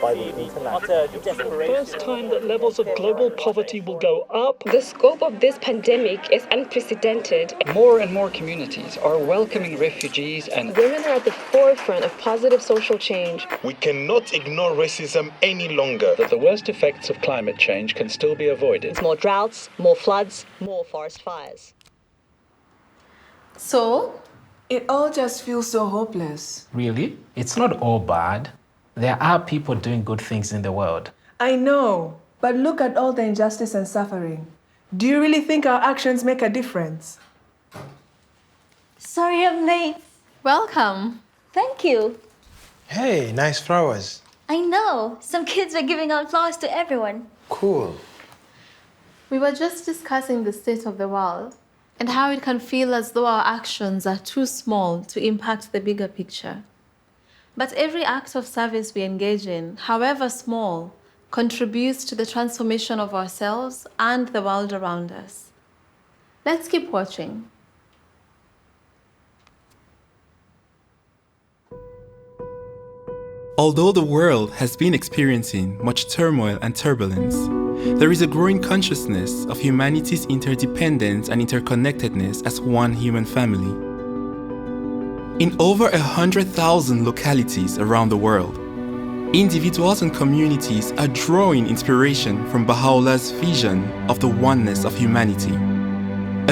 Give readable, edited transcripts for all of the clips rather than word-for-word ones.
by the international. The first time that levels of global poverty will go up. The scope of this pandemic is unprecedented. More and more communities are welcoming refugees, and women are at the forefront of positive social change. We cannot ignore racism any longer. That the worst effects of climate change can still be avoided. More droughts, more floods, more forest fires. So, it all just feels so hopeless. Really? It's not all bad. There are people doing good things in the world. I know, but look at all the injustice and suffering. Do you really think our actions make a difference? Sorry I'm late. Welcome. Thank you. Hey, nice flowers. I know. Some kids were giving out flowers to everyone. Cool. We were just discussing the state of the world and how it can feel as though our actions are too small to impact the bigger picture. But every act of service we engage in, however small, contributes to the transformation of ourselves and the world around us. Let's keep watching. Although the world has been experiencing much turmoil and turbulence, there is a growing consciousness of humanity's interdependence and interconnectedness as one human family. In over 100,000 localities around the world, individuals and communities are drawing inspiration from Baha'u'llah's vision of the oneness of humanity.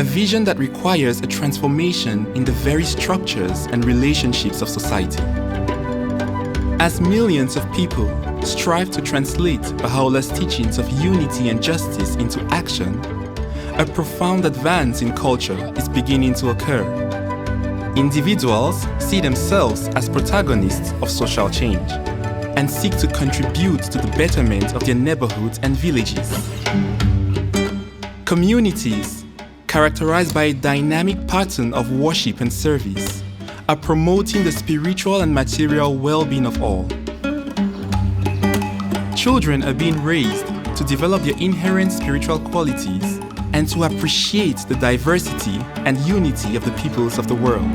A vision that requires a transformation in the very structures and relationships of society. As millions of people strive to translate Baha'u'llah's teachings of unity and justice into action, a profound advance in culture is beginning to occur. Individuals see themselves as protagonists of social change and seek to contribute to the betterment of their neighborhoods and villages. Communities, characterized by a dynamic pattern of worship and service, are promoting the spiritual and material well-being of all. Children are being raised to develop their inherent spiritual qualities and to appreciate the diversity and unity of the peoples of the world.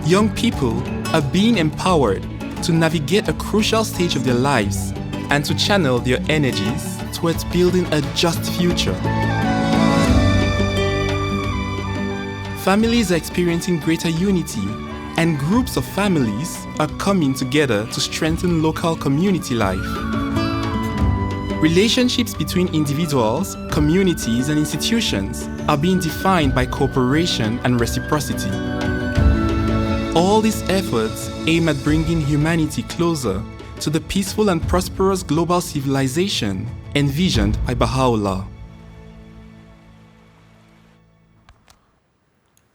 Young people are being empowered to navigate a crucial stage of their lives and to channel their energies towards building a just future. Families are experiencing greater unity, and groups of families are coming together to strengthen local community life. Relationships between individuals, communities, and institutions are being defined by cooperation and reciprocity. All these efforts aim at bringing humanity closer to the peaceful and prosperous global civilization envisioned by Baha'u'lláh.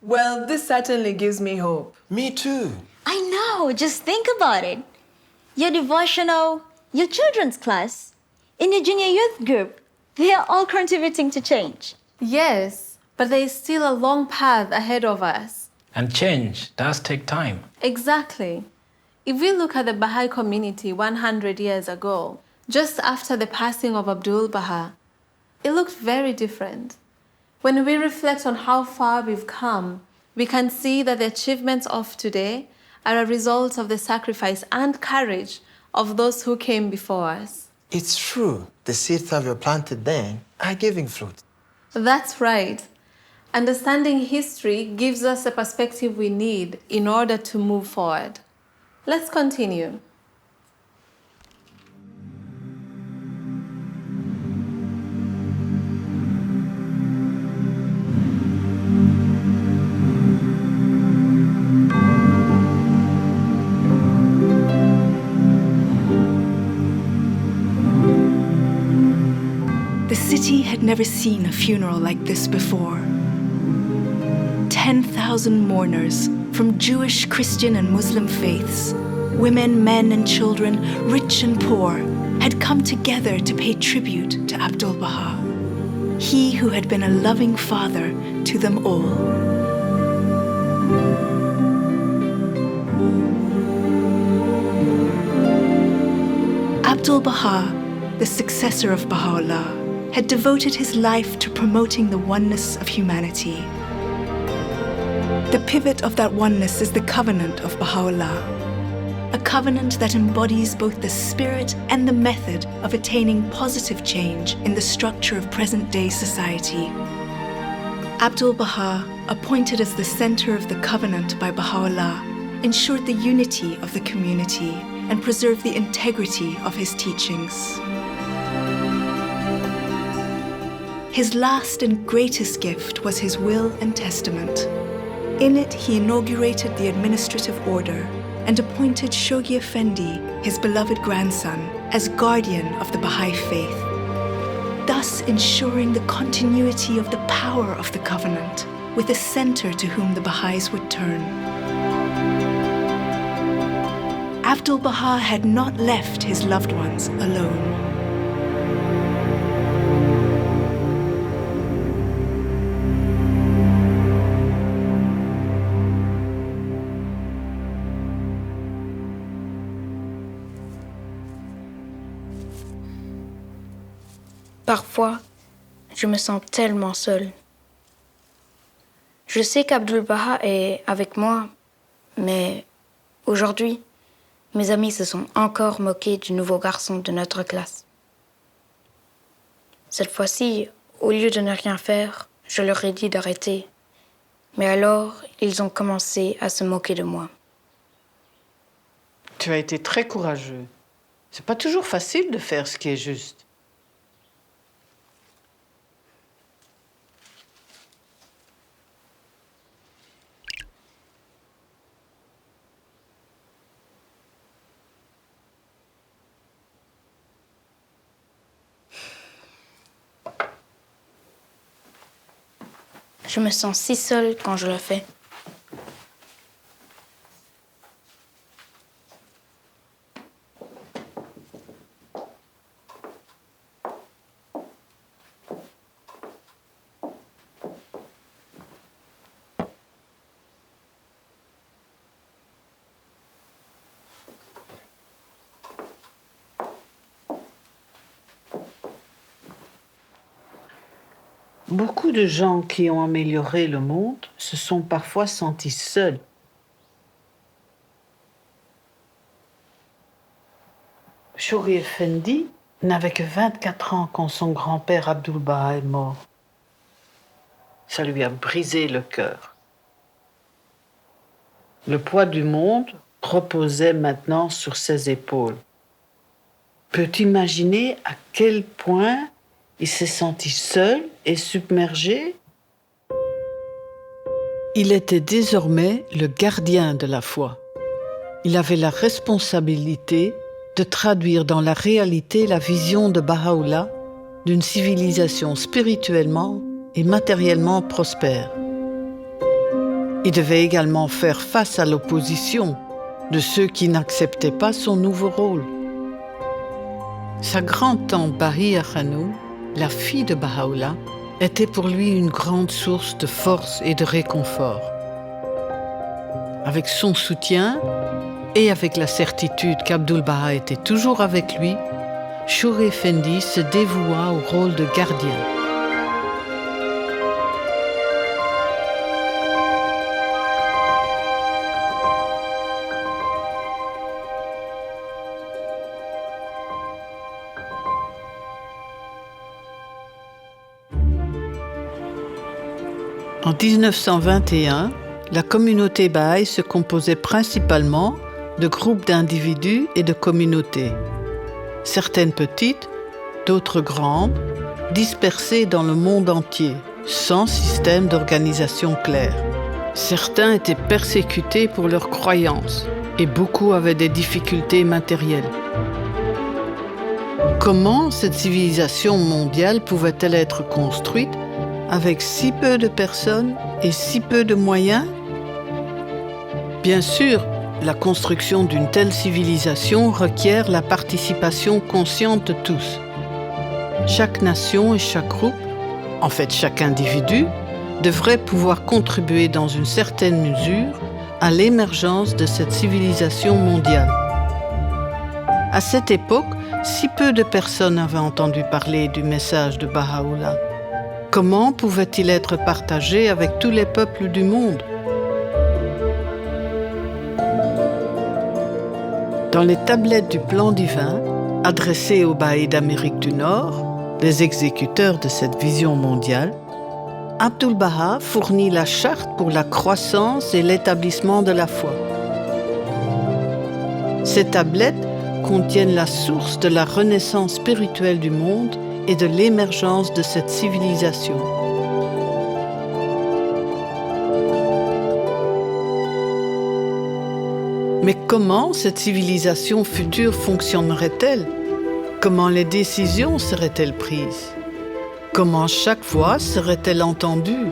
Well, this certainly gives me hope. Me too. I know, just think about it. Your devotional, your children's class, in your junior youth group, they are all contributing to change. Yes, but there is still a long path ahead of us. And change does take time. Exactly. If we look at the Baha'i community 100 years ago, just after the passing of Abdu'l-Bahy, it looked very different. When we reflect on how far we've come, we can see that the achievements of today are a result of the sacrifice and courage of those who came before us. It's true. The seeds that were planted then are giving fruit. That's right. Understanding history gives us the perspective we need in order to move forward. Let's continue. The city had never seen a funeral like this before. 10,000 mourners from Jewish, Christian, and Muslim faiths, women, men, and children, rich and poor, had come together to pay tribute to Abdu'l-Bahy, he who had been a loving father to them all. Abdu'l-Baha, the successor of Baha'u'lláh, had devoted his life to promoting the oneness of humanity. The pivot of that oneness is the covenant of Baha'u'lláh. a covenant that embodies both the spirit and the method of attaining positive change in the structure of present-day society. Abdu'l-Baha, appointed as the center of the covenant by Baha'u'lláh, ensured the unity of the community and preserved the integrity of his teachings. His last and greatest gift was his will and testament. In it, he inaugurated the administrative order and appointed Shoghi Effendi, his beloved grandson, as guardian of the Bahá'í faith, thus ensuring the continuity of the power of the covenant with a center to whom the Baha'is would turn. Abdu'l-Baha had not left his loved ones alone. Parfois, je me sens tellement seule. Je sais qu'Abdu'l-Baha est avec moi, mais aujourd'hui, mes amis se sont encore moqués du nouveau garçon de notre classe. Cette fois-ci, au lieu de ne rien faire, je leur ai dit d'arrêter. Mais alors, ils ont commencé à se moquer de moi. Tu as été très courageux. C'est pas toujours facile de faire ce qui est juste. Je me sens si seule quand je le fais. Beaucoup de gens qui ont amélioré le monde se sont parfois sentis seuls. Shoghi Effendi n'avait que 24 ans quand son grand-père Abdu'l-Bahy est mort. Ça lui a brisé le cœur. Le poids du monde reposait maintenant sur ses épaules. Peux-tu imaginer à quel point il s'est senti seul et submergé? Il était désormais le gardien de la foi. Il avait la responsabilité de traduire dans la réalité la vision de Baha'u'lláh d'une civilisation spirituellement et matériellement prospère. Il devait également faire face à l'opposition de ceux qui n'acceptaient pas son nouveau rôle. Sa grand-tante Bahia Khanou, la fille de Baha'u'lláh, était pour lui une grande source de force et de réconfort. Avec son soutien et avec la certitude qu'Abdu'l-Baha était toujours avec lui, Shoghi Effendi se dévoua au rôle de gardien. En 1921, la communauté bahá'í se composait principalement de groupes d'individus et de communautés, certaines petites, d'autres grandes, dispersées dans le monde entier, sans système d'organisation clair. Certains étaient persécutés pour leurs croyances et beaucoup avaient des difficultés matérielles. Comment cette civilisation mondiale pouvait-elle être construite avec si peu de personnes et si peu de moyens? Bien sûr, la construction d'une telle civilisation requiert la participation consciente de tous. Chaque nation et chaque groupe, en fait chaque individu, devrait pouvoir contribuer dans une certaine mesure à l'émergence de cette civilisation mondiale. À cette époque, si peu de personnes avaient entendu parler du message de Baha'u'lláh. Comment pouvait-il être partagé avec tous les peuples du monde? Dans les tablettes du plan divin, adressées aux Baha'is d'Amérique du Nord, les exécuteurs de cette vision mondiale, Abdu'l-Baha fournit la charte pour la croissance et l'établissement de la foi. Ces tablettes contiennent la source de la renaissance spirituelle du monde et de l'émergence de cette civilisation. Mais comment cette civilisation future fonctionnerait-elle? Comment les décisions seraient-elles prises? Comment chaque voix serait-elle entendue?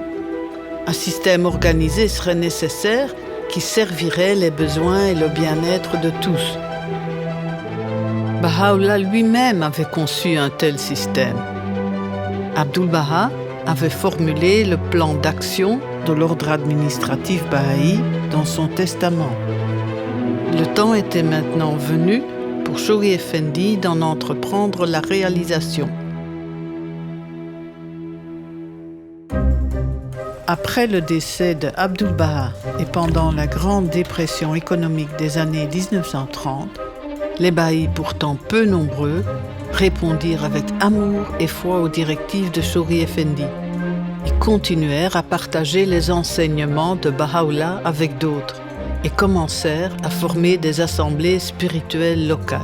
Un système organisé serait nécessaire qui servirait les besoins et le bien-être de tous. Baha'u'lláh lui-même avait conçu un tel système. Abdu'l-Baha avait formulé le plan d'action de l'ordre administratif bahá'í dans son testament. Le temps était maintenant venu pour Shoghi Effendi d'en entreprendre la réalisation. Après le décès de Abdu'l-Baha et pendant la grande dépression économique des années 1930, les Baha'is, pourtant peu nombreux, répondirent avec amour et foi aux directives de Shoghi Effendi. Ils continuèrent à partager les enseignements de Baha'u'lláh avec d'autres et commencèrent à former des assemblées spirituelles locales.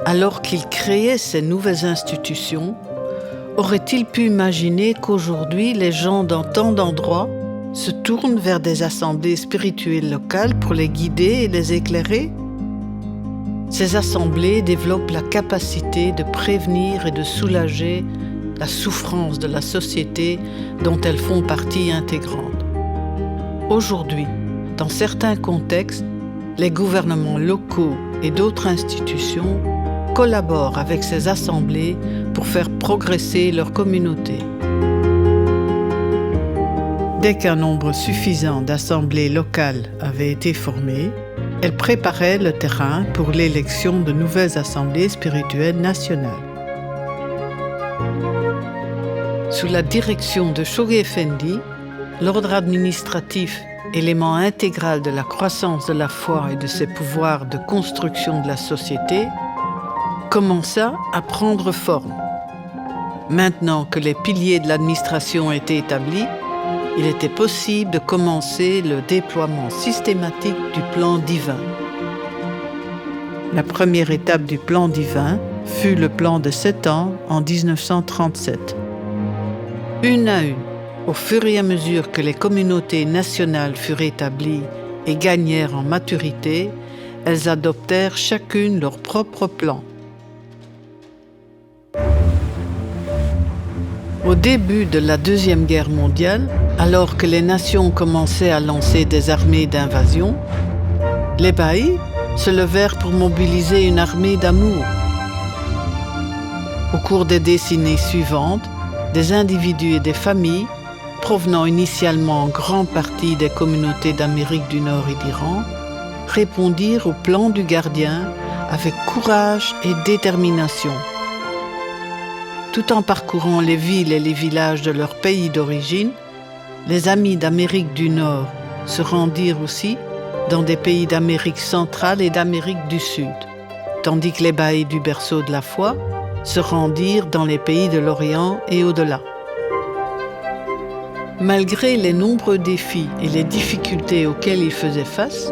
Alors qu'ils créaient ces nouvelles institutions, aurait-il pu imaginer qu'aujourd'hui les gens dans tant d'endroits se tournent vers des assemblées spirituelles locales pour les guider et les éclairer? Ces assemblées développent la capacité de prévenir et de soulager la souffrance de la société dont elles font partie intégrante. Aujourd'hui, dans certains contextes, les gouvernements locaux et d'autres institutions collaborent avec ces assemblées pour faire progresser leur communauté. Dès qu'un nombre suffisant d'assemblées locales avait été formé, elles préparaient le terrain pour l'élection de nouvelles assemblées spirituelles nationales. Sous la direction de Shoghi Effendi, l'ordre administratif, élément intégral de la croissance de la foi et de ses pouvoirs de construction de la société, commença à prendre forme. Maintenant que les piliers de l'administration étaient établis, il était possible de commencer le déploiement systématique du plan divin. La première étape du plan divin fut le plan de 7 ans en 1937. Une à une, au fur et à mesure que les communautés nationales furent établies et gagnèrent en maturité, elles adoptèrent chacune leur propre plan. Au début de la Deuxième Guerre mondiale, alors que les nations commençaient à lancer des armées d'invasion, les Baha'is se levèrent pour mobiliser une armée d'amour. Au cours des décennies suivantes, des individus et des familles, provenant initialement en grande partie des communautés d'Amérique du Nord et d'Iran, répondirent au plan du gardien avec courage et détermination. Tout en parcourant les villes et les villages de leur pays d'origine, les amis d'Amérique du Nord se rendirent aussi dans des pays d'Amérique centrale et d'Amérique du Sud, tandis que les Baha'is du berceau de la foi se rendirent dans les pays de l'Orient et au-delà. Malgré les nombreux défis et les difficultés auxquels ils faisaient face,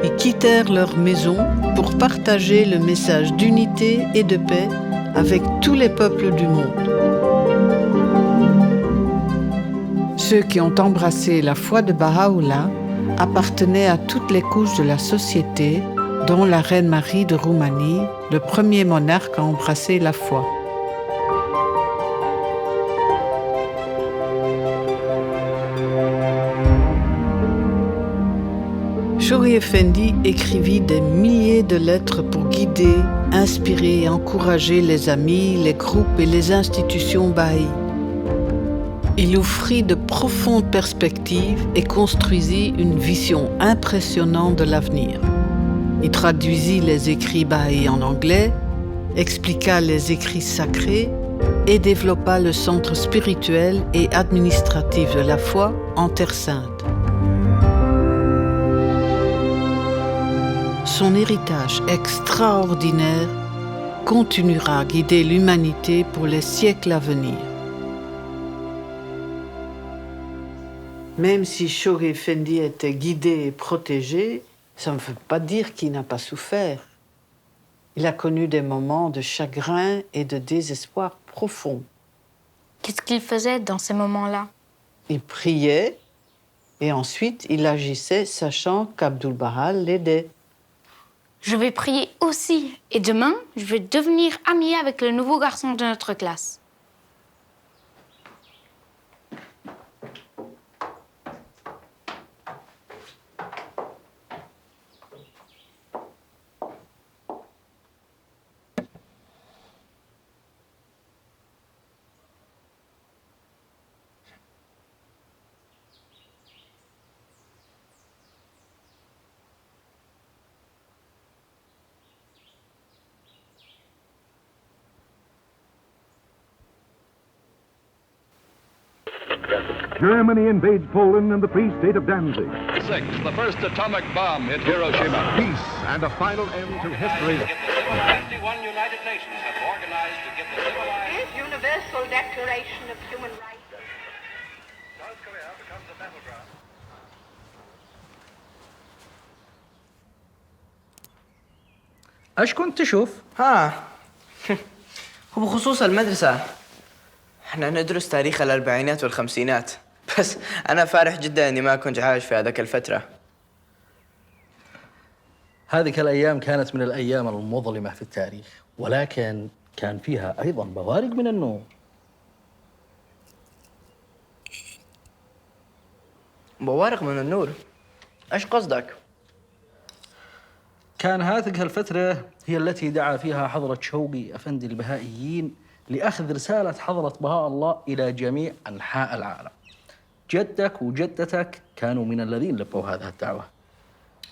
ils quittèrent leur maison pour partager le message d'unité et de paix avec tous les peuples du monde. Ceux qui ont embrassé la foi de Baha'u'lláh appartenaient à toutes les couches de la société, dont la reine Marie de Roumanie, le premier monarque à embrasser la foi. Shoghi Effendi écrivit des milliers de lettres pour guider, inspirer et encourager les amis, les groupes et les institutions bahá'í. Il offrit de profondes perspectives et construisit une vision impressionnante de l'avenir. Il traduisit les écrits bahá'í en anglais, expliqua les écrits sacrés et développa le centre spirituel et administratif de la foi en Terre Sainte. Son héritage extraordinaire continuera à guider l'humanité pour les siècles à venir. Même si Shoghi Effendi était guidé et protégé, ça ne veut pas dire qu'il n'a pas souffert. Il a connu des moments de chagrin et de désespoir profond. Qu'est-ce qu'il faisait dans ces moments-là? Il priait et ensuite il agissait sachant qu'Abdu'l-Baha l'aidait. Je vais prier aussi. Et demain, je vais devenir amie avec le nouveau garçon de notre classe. Germany invades Poland and the Free State of Danzig. 6. The first atomic bomb hit Hiroshima. Peace and a final end to history. 51 United Nations have organized to give the civilized Universal Declaration of Human Rights. South Korea becomes a battleground. ايش كنت تشوف؟ هو بخصوص المدرسة، احنا ندرس تاريخ الأربعينات والخمسينات، بس أنا فرح جدا إني ما كنت عايش في هذاك الفترة. هذه الأيام كانت من الأيام المظلمة في التاريخ، ولكن كان فيها أيضا بوارق من النور. بوارق من النور؟ ايش قصدك؟ كان هذه الفترة هي التي دعا فيها حضرة شوقي أفندي البهائيين لأخذ رسالة حضرة بهاء الله إلى جميع أنحاء العالم. جدك وجدتك كانوا من الذين لبوا هذه الدعوة.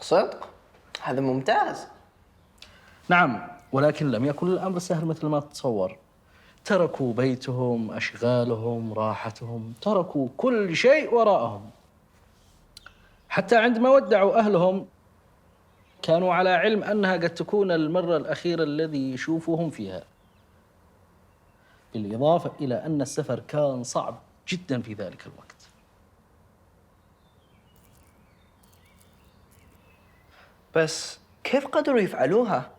صدق؟ هذا ممتاز. نعم، ولكن لم يكن الأمر سهل مثل ما تتصور. تركوا بيتهم، أشغالهم، راحتهم، تركوا كل شيء وراءهم. حتى عندما ودعوا أهلهم كانوا على علم أنها قد تكون المرة الأخيرة الذي يشوفوهم فيها. بالإضافة إلى أن السفر كان صعب جدا في ذلك الوقت. بس كيف قدروا يفعلوها؟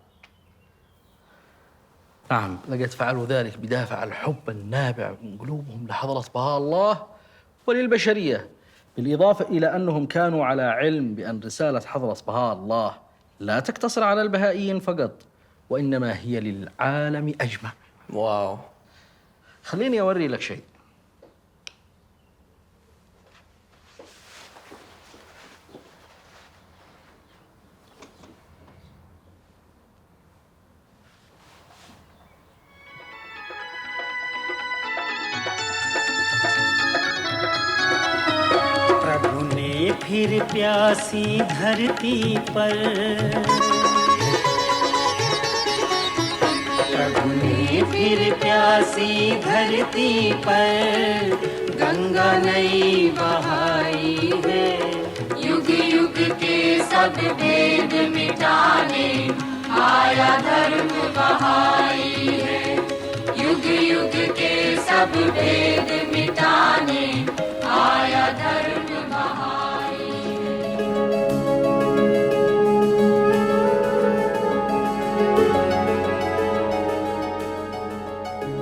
نعم، لقد فعلوا ذلك بدافع الحب النابع من قلوبهم لحضرة بهاء الله وللبشرية، بالإضافة إلى أنهم كانوا على علم بأن رسالة حضرة بهاء الله لا تقتصر على البهائيين فقط، وإنما هي للعالم أجمع. واو. خليني أوري لك شيء. प्रभु ने फिर प्यासी धरती पर, प्रभु ने फिर प्यासी धरती पर गंगा नई बहाई है। युग युग के सब भेद मिटाने आया धर्म बहाई है। युग युग के सब भेद मिटाने आया धर्म बहाई है।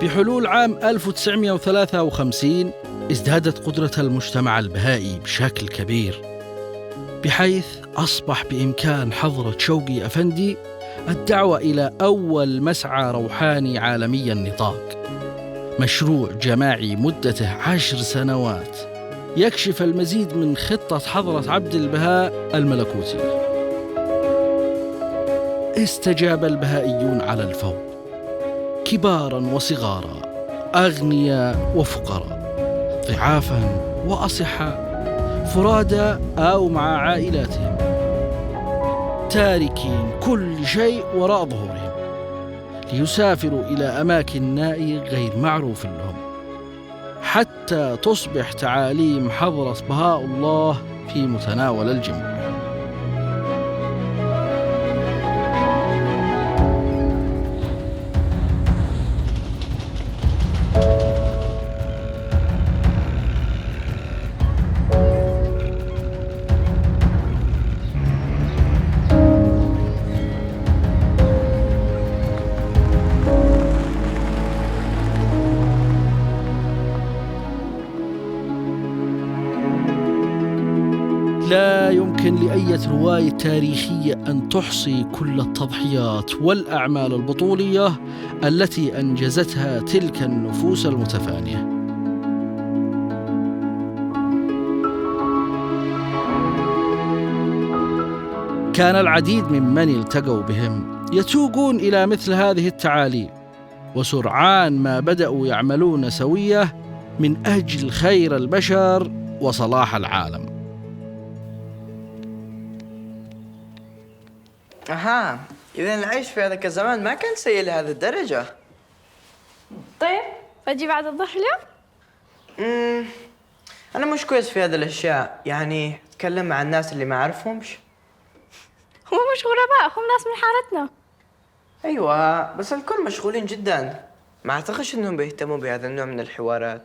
بحلول عام 1953 ازدادت قدرة المجتمع البهائي بشكل كبير، بحيث أصبح بإمكان حضرة شوقي أفندي الدعوة إلى أول مسعى روحاني عالمي النطاق، مشروع جماعي مدته 10 سنوات يكشف المزيد من خطة حضرة عبد البهاء الملكوتية. استجاب البهائيون على الفور، كباراً وصغاراً، أغنياء وفقراء، ضعافاً وأصحاء، فرادى أو مع عائلاتهم، تاركين كل شيء وراء ظهورهم ليسافروا إلى أماكن نائية غير معروف لهم، حتى تصبح تعاليم حضرة بهاء الله في متناول الجميع. لا يمكن لأية رواية تاريخية أن تحصي كل التضحيات والأعمال البطولية التي أنجزتها تلك النفوس المتفانية. كان العديد ممن التقوا بهم يتوقون إلى مثل هذه التعاليم، وسرعان ما بدأوا يعملون سوية من أجل خير البشر وصلاح العالم. أها، إذا العيش في هذاك الزمان ما كان سيء لهذه الدرجة. طيب، أجي بعد الظهر اليوم؟ أنا مش كويس في هذه الأشياء، يعني أتكلم مع الناس اللي ما أعرفهمش. هم مش غرباء، هم ناس من حارتنا. أيوة، بس الكل مشغولين جدا، ما أعتقدش إنهم بيهتموا بهذا النوع من الحوارات.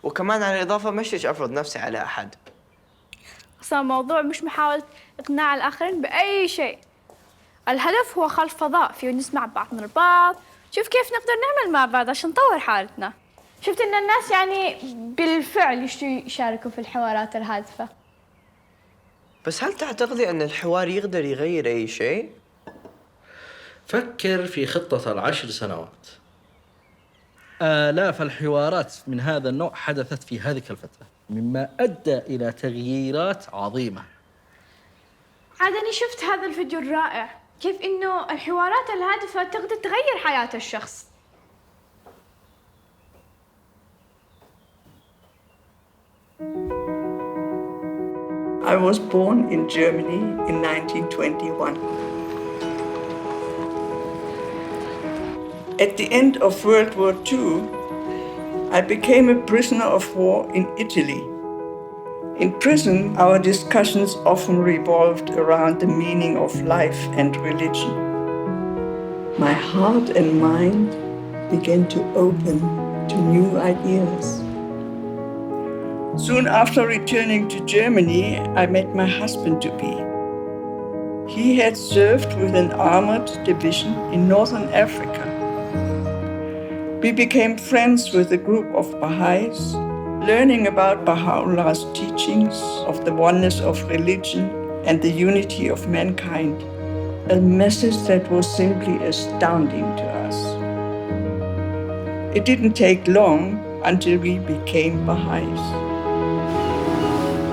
وكمان على الإضافة مشتش أفرض نفسي على أحد. أصلا الموضوع مش محاولة إقناع الآخرين بأي شيء. الهدف هو خلق فضاء فيه نسمع بعض من البعض، شوف كيف نقدر نعمل مع بعض عشان نطور حالتنا. شفت إن الناس يعني بالفعل يشاركوا في الحوارات الهادفة. بس هل تعتقدي أن الحوار يقدر يغير أي شيء؟ فكر في خطة 10 سنوات. آلاف الحوارات من هذا النوع حدثت في هذه الفترة، مما أدى إلى تغييرات عظيمة. عادني شفت هذا الفيديو الرائع، كيف إنه الحوارات الهادفة تقدر تغير حياة الشخص. I was born in Germany in 1921. At the end of World War II, I became a prisoner of war in Italy. In prison, our discussions often revolved around the meaning of life and religion. My heart and mind began to open to new ideas. Soon after returning to Germany, I met my husband-to-be. He had served with an armored division in northern Africa. We became friends with a group of Baha'is, learning about Baha'u'llah's teachings of the oneness of religion and the unity of mankind, a message that was simply astounding to us. It didn't take long until we became Baha'is.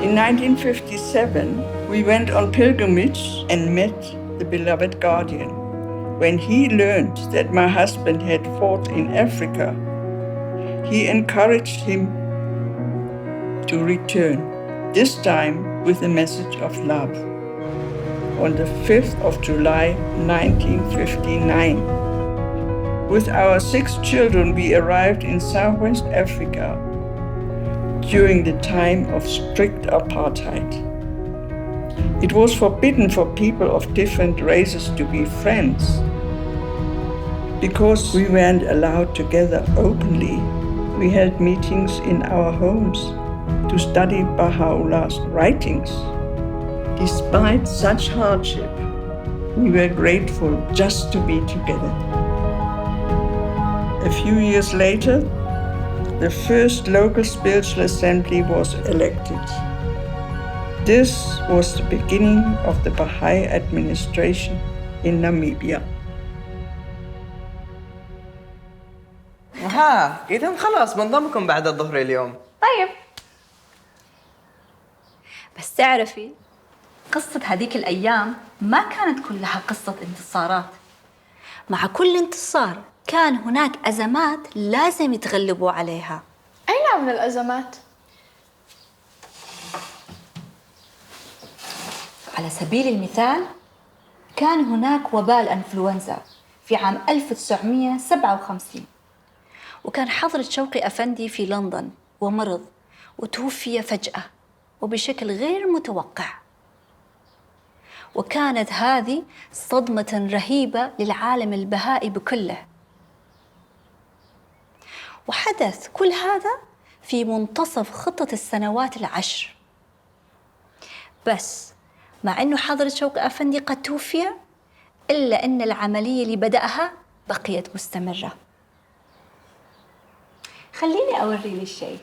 In 1957, we went on pilgrimage and met the beloved guardian. When he learned that my husband had fought in Africa, he encouraged him to return, this time with a message of love. On the 5th of July, 1959, with our 6 children, we arrived in Southwest Africa during the time of strict apartheid. It was forbidden for people of different races to be friends. Because we weren't allowed together openly, we held meetings in our homes to study Baha'u'llah's writings. Despite such hardship, we were grateful just to be together. A few years later, the first local spiritual assembly was elected. This was the beginning of the Baha'i administration in Namibia. إذا خلاص بنضمكم بعد الظهر اليوم. طيب. بس تعرفي قصة هذيك الأيام ما كانت كلها قصة انتصارات. مع كل انتصار كان هناك أزمات لازم يتغلبوا عليها. أي نوع من الأزمات؟ على سبيل المثال كان هناك وباء الأنفلونزا في عام 1957. وكان حضرة شوقي أفندي في لندن ومرض وتوفي فجأة وبشكل غير متوقع. وكانت هذه صدمة رهيبة للعالم البهائي بكله. وحدث كل هذا في منتصف خطة السنوات 10. بس مع أنه حضرة شوقي أفندي قد توفي، إلا أن العملية اللي بدأها بقيت مستمرة. خليني أوري لي الشيء.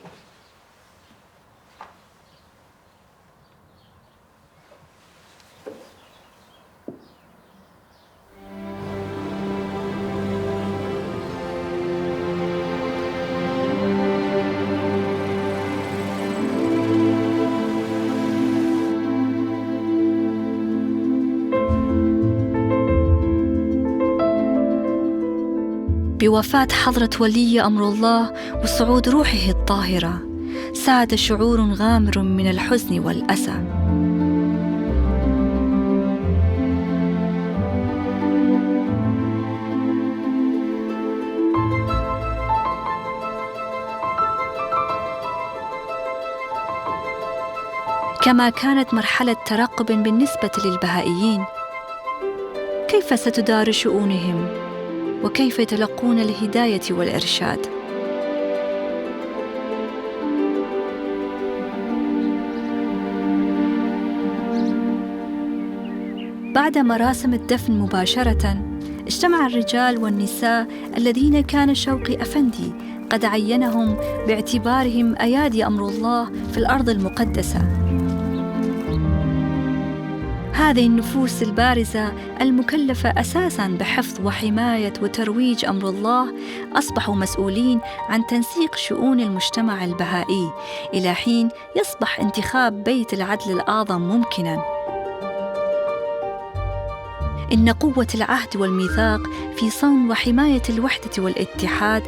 بوفاة حضرة ولي أمر الله وصعود روحه الطاهرة ساد شعور غامر من الحزن والأسى. كما كانت مرحلة ترقب بالنسبة للبهائيين. كيف ستدار شؤونهم؟ وكيف يتلقون الهداية والإرشاد؟ بعد مراسم الدفن مباشرة اجتمع الرجال والنساء الذين كان شوقي أفندي قد عينهم باعتبارهم أيادي أمر الله في الأرض المقدسة. هذه النفوس البارزة المكلفة أساساً بحفظ وحماية وترويج أمر الله أصبحوا مسؤولين عن تنسيق شؤون المجتمع البهائي إلى حين يصبح انتخاب بيت العدل الأعظم ممكناً. إن قوة العهد والميثاق في صون وحماية الوحدة والاتحاد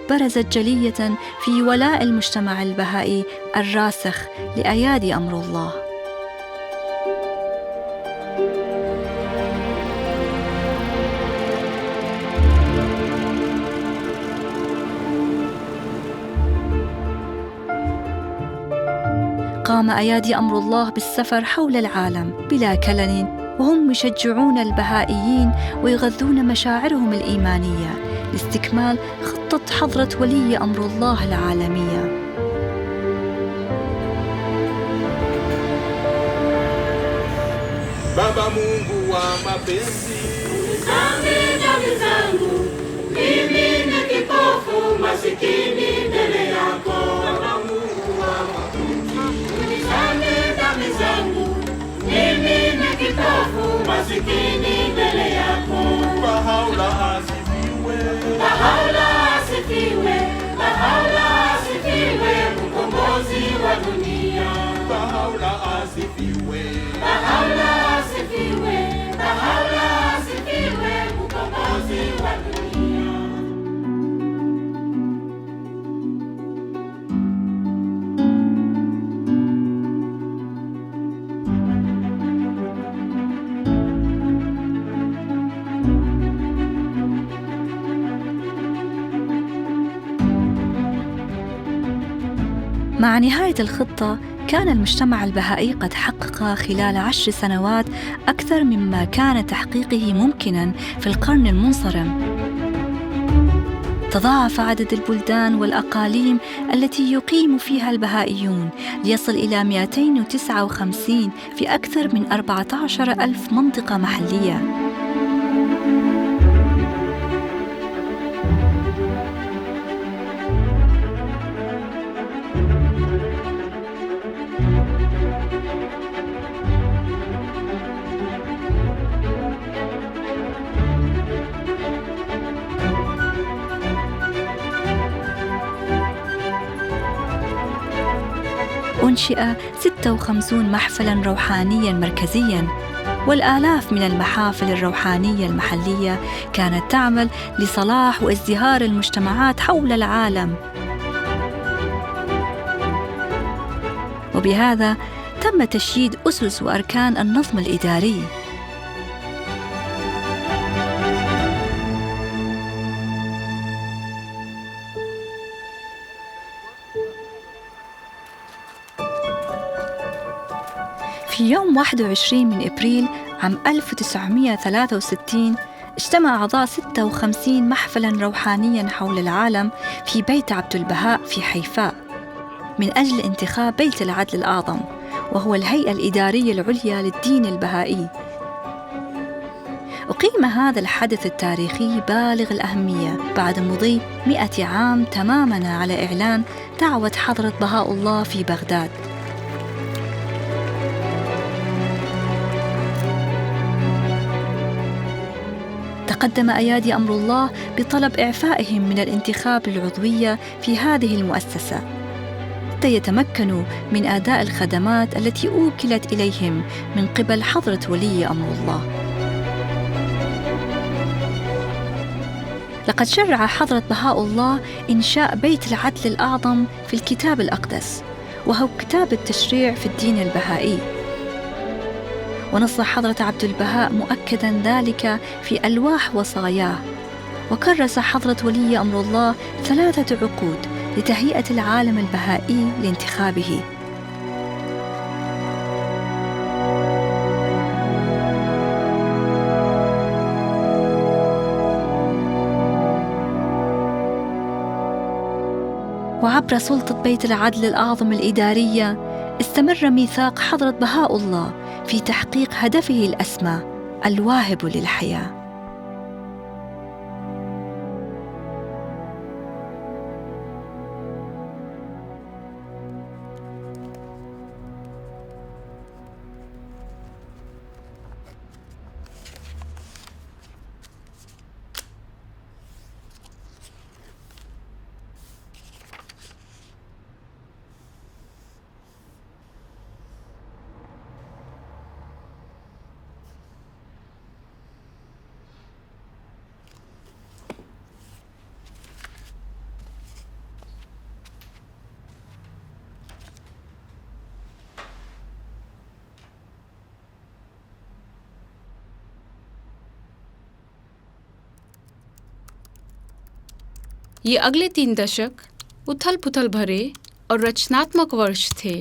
برزت جلية في ولاء المجتمع البهائي الراسخ لأيادي أمر الله. قام أيادي أمر الله بالسفر حول العالم بلا كلل، وهم يشجعون البهائيين ويغذون مشاعرهم الإيمانية لاستكمال خطة حضرة ولي أمر الله العالمية. Baba Mungu wa mapenzi, unisamehe dhambi zangu, mimi ni kipofu masikini mbele yako. Baba Mungu wa mapenzi, unisamehe dhambi zangu, mimi ni kipofu masikini mbele yako. Bahá'u'lláha asifiwe, Bahá'u'lláha asifiwe, Bahá'u'lláha asifiwe, mkombozi wa dunia. Bahá'u'lláha asifiwe, Bahá'u'lláha asifiwe, Bahá'u'lláha asifiwe, mkombozi wa dunia. مع نهاية الخطة كان المجتمع البهائي قد حقق خلال 10 سنوات أكثر مما كان تحقيقه ممكناً في القرن المنصرم. تضاعف عدد البلدان والأقاليم التي يقيم فيها البهائيون ليصل إلى 259 في أكثر من 14,000 منطقة محلية. أنشئ 56 محفلاً روحانياً مركزياً، والآلاف من المحافل الروحانية المحلية كانت تعمل لصلاح وازدهار المجتمعات حول العالم. وبهذا تم تشييد أسس وأركان النظم الإداري. في يوم 21 من إبريل عام 1963 اجتمع أعضاء 56 محفلاً روحانياً حول العالم في بيت عبد-البهاء في حيفاء من أجل انتخاب بيت العدل الأعظم، وهو الهيئة الإدارية العليا للدين البهائي. أقيم هذا الحدث التاريخي بالغ الأهمية بعد مضي 100 عام تماماً على إعلان دعوة حضرة بهاء الله في بغداد. تقدم أيادي أمر الله بطلب إعفائهم من الانتخاب للعضوية في هذه المؤسسة حتى يتمكنوا من أداء الخدمات التي أوكلت إليهم من قبل حضرة ولي أمر الله. لقد شرع حضرة بهاء الله إنشاء بيت العدل الأعظم في الكتاب الأقدس، وهو كتاب التشريع في الدين البهائي. ونص حضرة عبد-البهاء مؤكداً ذلك في ألواح وصاياه، وكرس حضرة ولي أمر الله 3 عقود لتهيئة العالم البهائي لانتخابه. وعبر سلطة بيت العدل الأعظم الإدارية استمر ميثاق حضرة بهاء الله في تحقيق هدفه الأسمى الواهب للحياة. ये अगले 3 दशक उथल पुथल भरे और रचनात्मक वर्ष थे।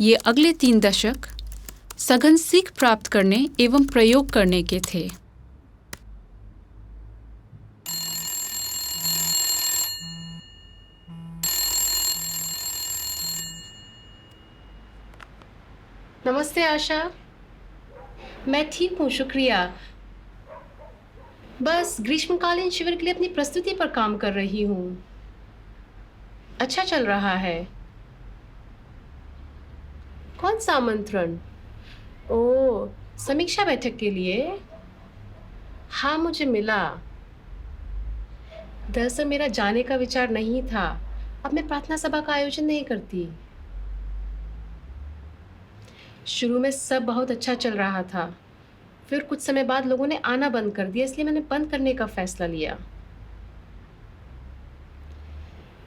ये अगले 3 दशक सघन सीख प्राप्त करने एवं प्रयोग करने के थे। नमस्ते आशा, मैं ठीक हूँ, शुक्रिया। बस ग्रीष्मकालीन शिविर के लिए अपनी प्रस्तुति पर काम कर रही हूँ। अच्छा चल रहा है। कौन सा आमंत्रण? ओह, समीक्षा बैठक के लिए? हाँ, मुझे मिला। दरअसल मेरा जाने का विचार नहीं था। अब मैं प्रार्थना सभा का आयोजन नहीं करती। शुरू में सब बहुत अच्छा चल रहा था, फिर कुछ समय बाद लोगों ने आना बंद कर दिया, इसलिए मैंने बंद करने का फैसला लिया।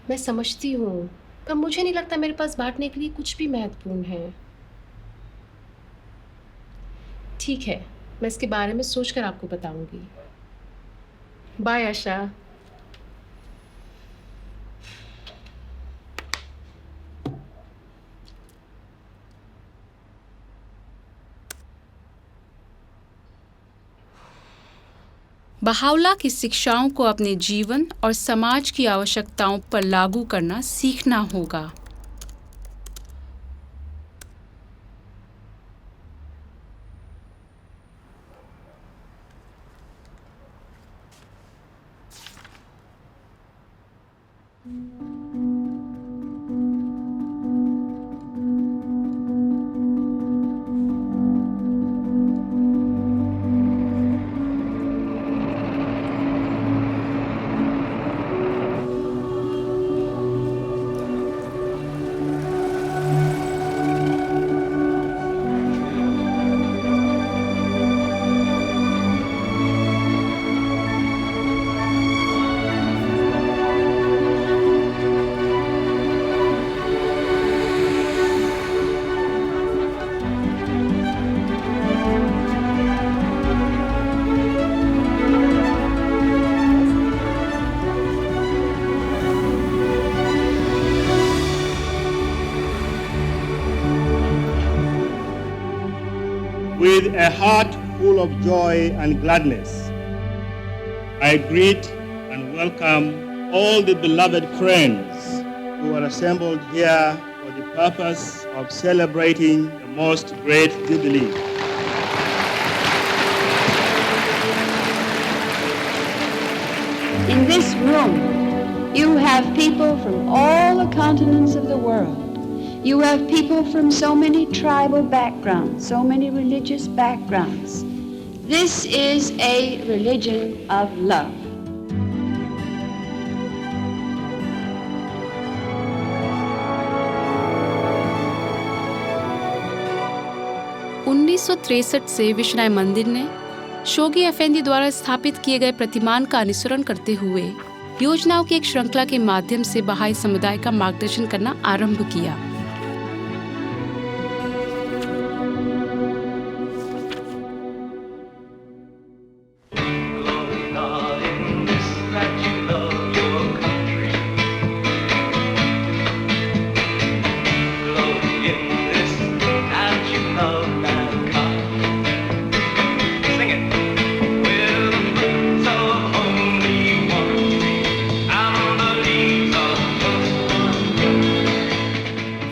मैं समझती हूँ, पर मुझे नहीं लगता मेरे पास बांटने के लिए कुछ भी महत्वपूर्ण है। ठीक है, मैं इसके बारे में सोचकर आपको बताऊंगी। बाय आशा। बहाउल्लाह की शिक्षाओं को अपने जीवन और समाज की आवश्यकताओं पर लागू करना सीखना होगा। a heart full of joy and gladness, I greet and welcome all the beloved friends who are assembled here for the purpose of celebrating the most great jubilee. In this room, you have people from all the continents of the world. You have people from so many tribal backgrounds, so many religious backgrounds. This is a religion of love. से विश्राय मंदिर ने शोगी अफेंदी द्वारा स्थापित किए गए प्रतिमान का अनुसरण करते हुए योजनाओं की एक श्रृंखला के माध्यम से बहाई समुदाय का मार्गदर्शन करना आरंभ किया।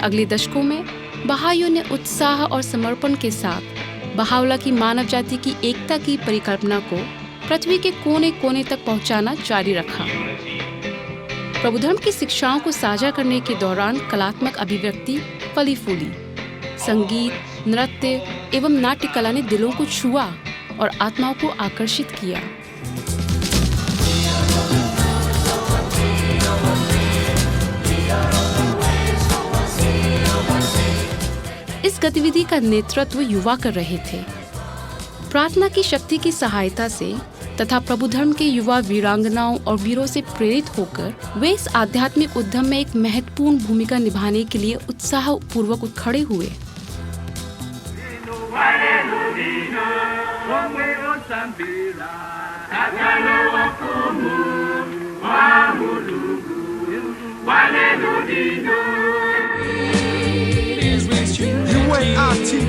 अगले दशकों में बहाइयों ने उत्साह और समर्पण के साथ बहाउल्लाह की मानव जाति की एकता की परिकल्पना को पृथ्वी के कोने कोने तक पहुंचाना जारी रखा। प्रभु धर्म की शिक्षाओं को साझा करने के दौरान कलात्मक अभिव्यक्ति फली फूली। संगीत, नृत्य एवं नाट्य कला ने दिलों को छुआ और आत्माओं को आकर्षित किया। इस गतिविधि का नेतृत्व युवा कर रहे थे। प्रार्थना की शक्ति की सहायता से तथा प्रभु धर्म के युवा वीरांगनाओं और वीरों से प्रेरित होकर वे इस आध्यात्मिक उद्यम में एक महत्वपूर्ण भूमिका निभाने के लिए उत्साहपूर्वक उठ खड़े हुए। UNITY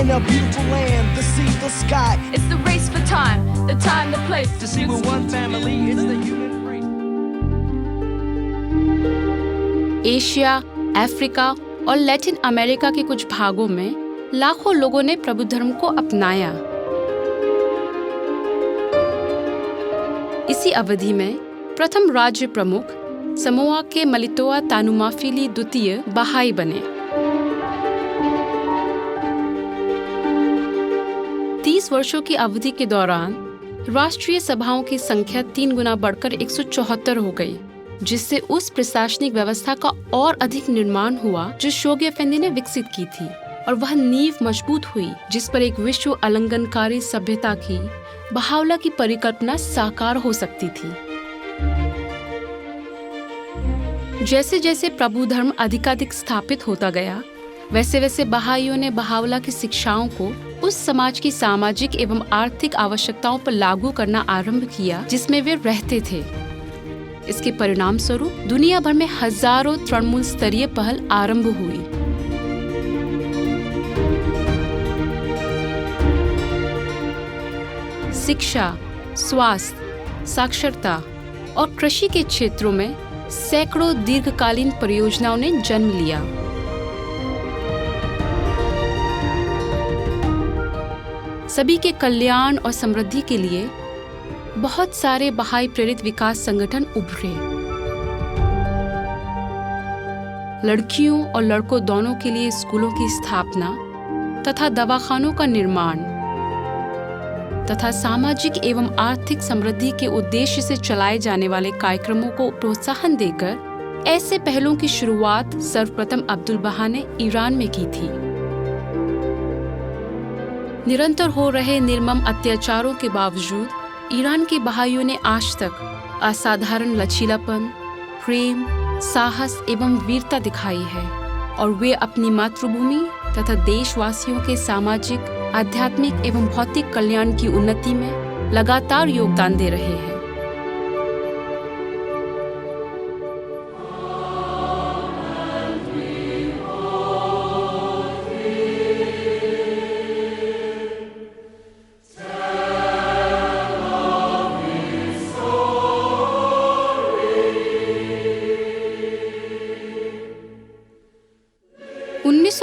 in a beautiful land, the sea, the sky. It's the race for time, the time, the place. To see we're one family, it's the human race. Asia, Africa और लैटिन अमेरिका के कुछ भागों में लाखों लोगों ने प्रभु धर्म को अपनाया। इसी अवधि में प्रथम राज्य प्रमुख समोआ के मलितोआ तानुमाफिली द्वितीय बहाई बने। 30 वर्षों की अवधि के दौरान राष्ट्रीय सभाओं की संख्या 3 गुना बढ़कर 174 हो गई, जिससे उस प्रशासनिक व्यवस्था का और अधिक निर्माण हुआ जो शोगी अफेंदी ने विकसित की थी, और वह नींव मजबूत हुई जिस पर एक विश्व आलिंगनकारी सभ्यता की बहाउल्लाह की परिकल्पना साकार हो सकती थी। जैसे जैसे प्रभु धर्म अधिकाधिक स्थापित होता गया, वैसे वैसे बहाइयों ने बहाउल्लाह की शिक्षाओं को उस समाज की सामाजिक एवं आर्थिक आवश्यकताओं पर लागू करना आरंभ किया जिसमें वे रहते थे। इसके परिणाम स्वरूप दुनिया भर में हजारों तृणमूल स्तरीय पहल आरंभ हुई। शिक्षा, स्वास्थ्य, साक्षरता और कृषि के क्षेत्रों में सैकड़ों दीर्घकालीन परियोजनाओं ने जन्म लिया। सभी के कल्याण और समृद्धि के लिए बहुत सारे बहाई प्रेरित विकास संगठन उभरे। लड़कियों और लड़कों दोनों के लिए स्कूलों की स्थापना तथा दवाखानों का निर्माण तथा सामाजिक एवं आर्थिक समृद्धि के उद्देश्य से चलाए जाने वाले कार्यक्रमों को प्रोत्साहन देकर ऐसे पहलों की शुरुआत सर्वप्रथम अब्दुल-बाहा ने ईरान में की थी। निरंतर हो रहे निर्मम अत्याचारों के बावजूद ईरान के बहाइयों ने आज तक असाधारण लचीलापन, प्रेम, साहस एवं वीरता दिखाई है, और वे अपनी मातृभूमि तथा देशवासियों के सामाजिक, आध्यात्मिक एवं भौतिक कल्याण की उन्नति में लगातार योगदान दे रहे हैं।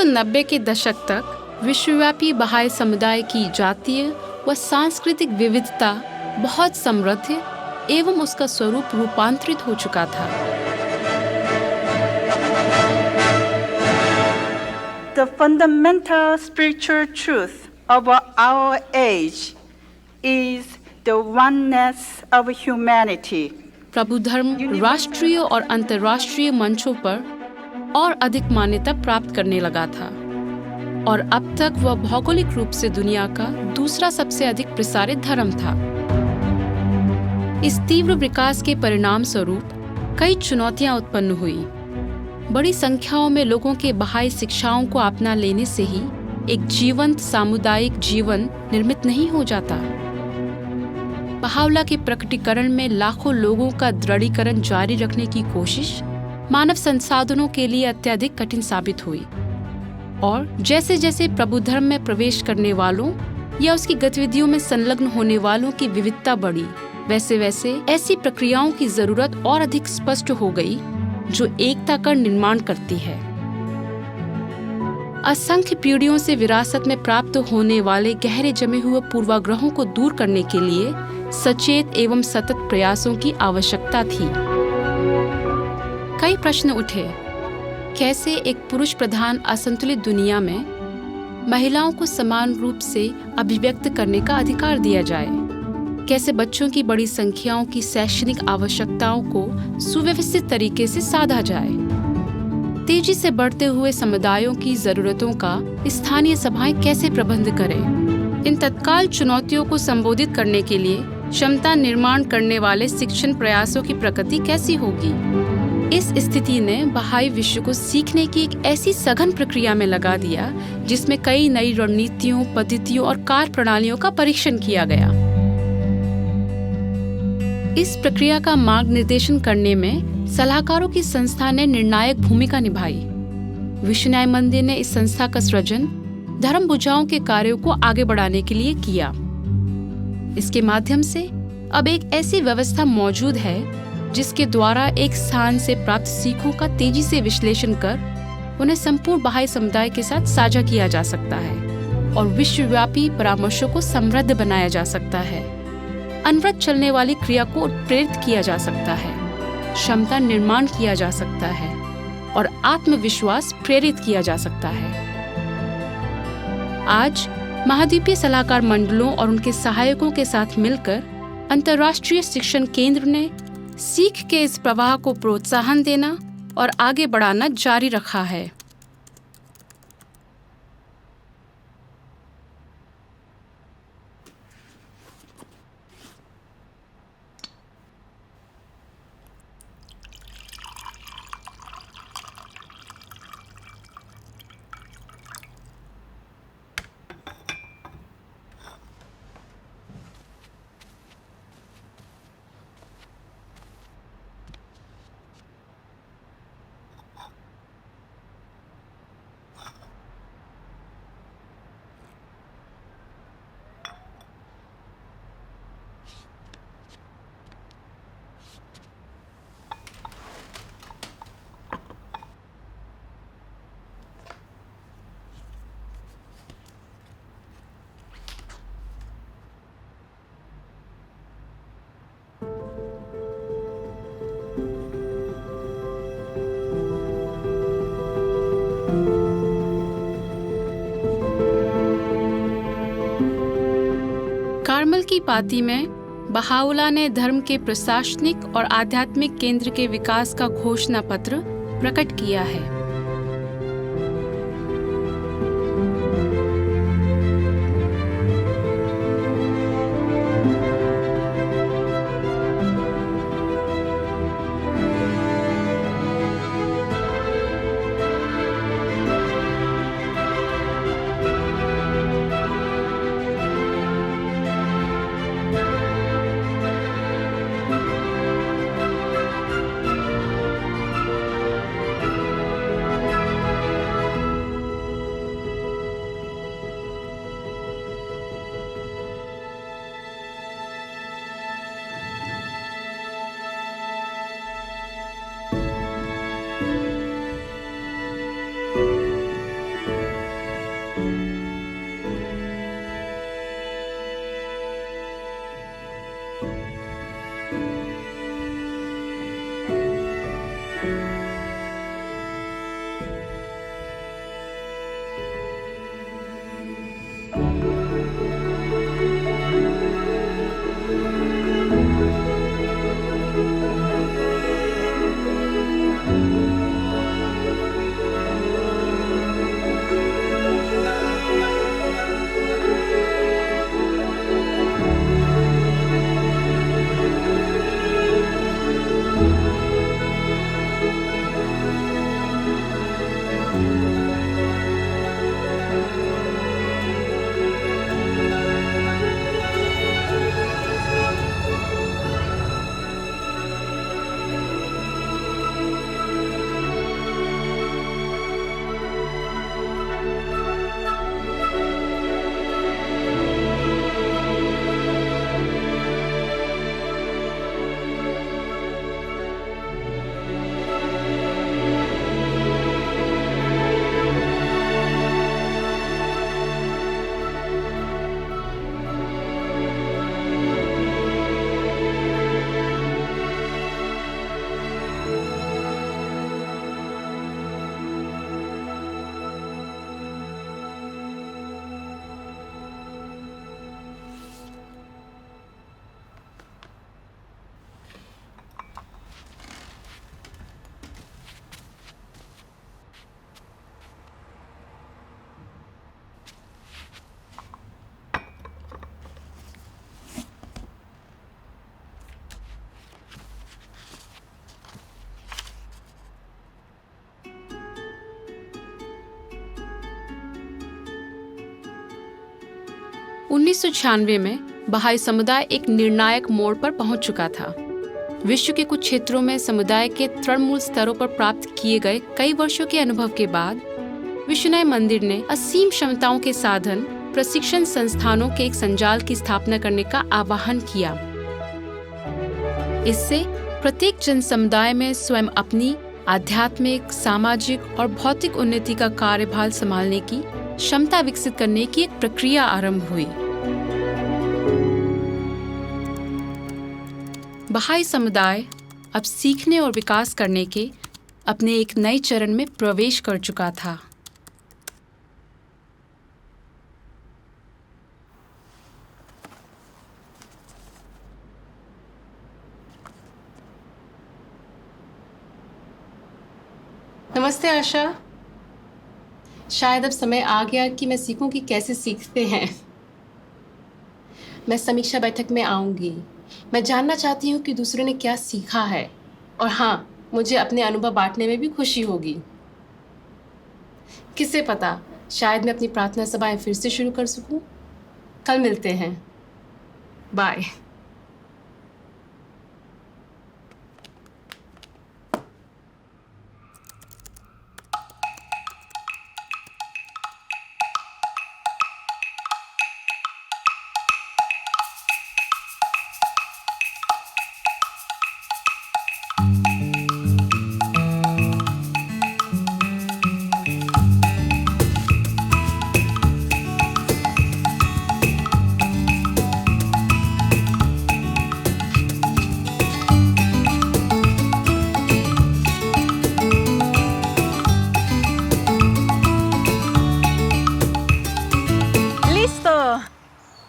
1990 के दशक तक विश्वव्यापी बहाई समुदाय की जातीय व सांस्कृतिक विविधता बहुत समृद्ध एवं उसका स्वरूप रूपांतरित हो चुका था। The fundamental spiritual truth of our age is the oneness of humanity. प्रभु धर्म राष्ट्रीय और अंतर्राष्ट्रीय मंचों पर और अधिक मान्यता प्राप्त करने लगा था और अब तक वह भौगोलिक रूप से दुनिया का दूसरा सबसे अधिक प्रसारित धर्म था। इस तीव्र विकास के परिणाम स्वरूप कई चुनौतियां उत्पन्न हुई। बड़ी संख्याओं में लोगों के बहाई शिक्षाओं को अपना लेने से ही एक जीवंत सामुदायिक जीवन निर्मित नहीं हो जाता। बहाउल्लाह के प्रकटीकरण में लाखों लोगों का दृढ़ीकरण जारी रखने की कोशिश मानव संसाधनों के लिए अत्यधिक कठिन साबित हुई और जैसे जैसे प्रभु धर्म में प्रवेश करने वालों या उसकी गतिविधियों में संलग्न होने वालों की विविधता बढ़ी, वैसे वैसे ऐसी प्रक्रियाओं की जरूरत और अधिक स्पष्ट हो गई जो एकता का निर्माण करती है। असंख्य पीढ़ियों से विरासत में प्राप्त होने वाले गहरे जमे हुए पूर्वाग्रहों को दूर करने के लिए सचेत एवं सतत प्रयासों की आवश्यकता थी। कई प्रश्न उठे, कैसे एक पुरुष प्रधान असंतुलित दुनिया में महिलाओं को समान रूप से अभिव्यक्त करने का अधिकार दिया जाए? कैसे बच्चों की बड़ी संख्याओं की शैक्षणिक आवश्यकताओं को सुव्यवस्थित तरीके से साधा जाए? तेजी से बढ़ते हुए समुदायों की जरूरतों का स्थानीय सभाएं कैसे प्रबंध करें? इन तत्काल चुनौतियों को संबोधित करने के लिए क्षमता निर्माण करने वाले शिक्षण प्रयासों की प्रगति कैसी होगी? इस स्थिति ने बहाई विश्व को सीखने की एक ऐसी सघन प्रक्रिया में लगा दिया जिसमें कई नई रणनीतियों, पद्धतियों और कार्य प्रणालियों का परीक्षण किया गया। इस प्रक्रिया का मार्गनिर्देशन करने में सलाहकारों की संस्था ने निर्णायक भूमिका निभाई। विश्व न्याय मंदिर ने इस संस्था का सृजन धर्म बुझाओं के कार्यों को आगे बढ़ाने के लिए किया। इसके माध्यम से अब एक ऐसी व्यवस्था मौजूद है जिसके द्वारा एक स्थान से प्राप्त सीखों का तेजी से विश्लेषण कर उन्हें संपूर्ण बहाई समुदाय के साथ साझा किया जा सकता है और विश्वव्यापी परामर्शों को समृद्ध बनाया जा सकता है। अनवरत चलने वाली क्रिया को उत्प्रेरित किया जा सकता है, क्षमता निर्माण किया जा सकता है और आत्मविश्वास प्रेरित किया जा सकता है। आज महाद्वीपीय सलाहकार मंडलों और उनके सहायकों के साथ मिलकर अंतर्राष्ट्रीय शिक्षण केंद्र ने सीख के इस प्रवाह को प्रोत्साहन देना और आगे बढ़ाना जारी रखा है। कार्मल की पाती में बहाउल्लाह ने धर्म के प्रशासनिक और आध्यात्मिक केंद्र के विकास का घोषणा पत्र प्रकट किया है। 1996 में बहाई समुदाय एक निर्णायक मोड़ पर पहुंच चुका था। विश्व के कुछ क्षेत्रों में समुदाय के तृणमूल स्तरों पर प्राप्त किए गए कई वर्षों के अनुभव के बाद विश्वनय मंदिर ने असीम क्षमताओं के साधन प्रशिक्षण संस्थानों के एक संजाल की स्थापना करने का आह्वान किया। इससे प्रत्येक जन समुदाय में स्वयं अपनी आध्यात्मिक, सामाजिक और भौतिक उन्नति का कार्यभार संभालने की क्षमता विकसित करने की एक प्रक्रिया आरंभ हुई। बहाई समुदाय अब सीखने और विकास करने के अपने एक नए चरण में प्रवेश कर चुका था। नमस्ते आशा। शायद अब समय आ गया कि मैं सीखूं कि कैसे सीखते हैं। मैं समीक्षा बैठक में आऊंगी। मैं जानना चाहती हूँ कि दूसरों ने क्या सीखा है, और हाँ, मुझे अपने अनुभव बांटने में भी खुशी होगी। किसे पता, शायद मैं अपनी प्रार्थना सभाएं फिर से शुरू कर सकूं। कल मिलते हैं। Bye.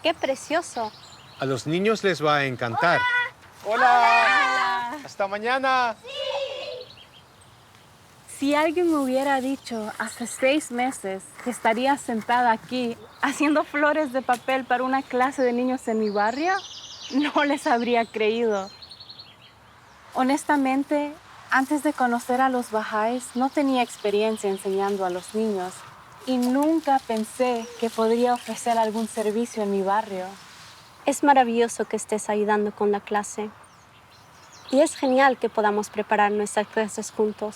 ¡Qué precioso! A los niños les va a encantar. ¡Hola! ¡Hola! ¡Hasta mañana! ¡Sí! Si alguien me hubiera dicho hace 6 meses que estaría sentada aquí haciendo flores de papel para una clase de niños en mi barrio, no les habría creído. Honestamente, antes de conocer a los bahá'ís, no tenía experiencia enseñando a los niños. Y nunca pensé que podría ofrecer algún servicio en mi barrio. Es maravilloso que estés ayudando con la clase. Y es genial que podamos preparar nuestras clases juntos.